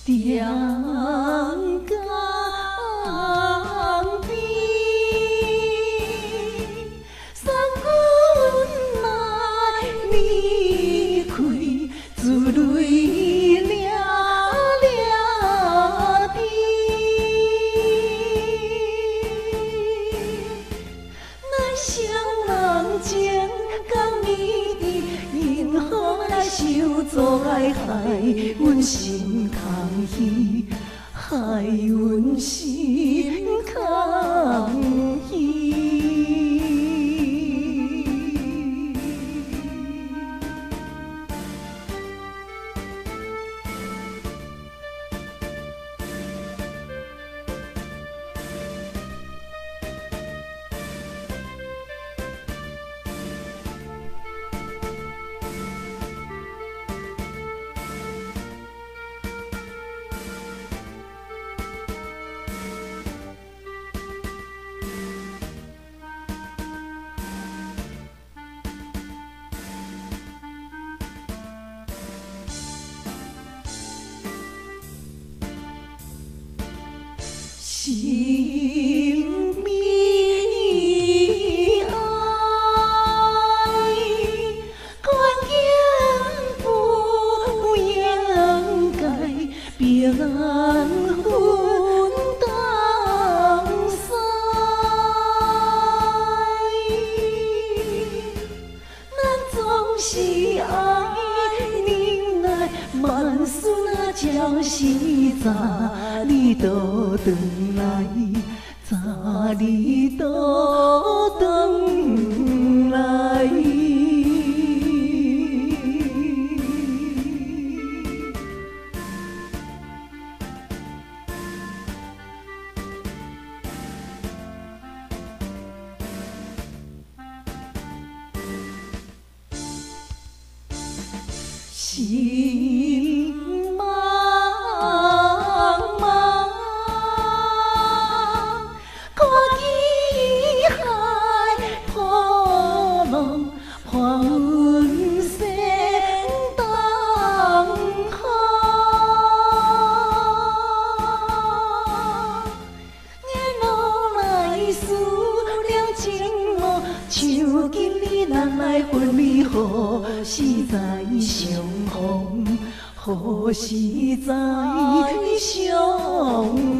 点江边，送阮来离开，珠泪了了滴。咱双人情共伊滴，因何来受阻来害阮心空虚，害阮心空虚。心悲哀，关键不应该平安分东西。咱总是爱忍耐，万事若照时早你倒转来，早你倒转来。心茫茫，看起海波浪，看阮身东风。眼落来思量情路，像今日人来分离，何时在相逢？何时在相逢？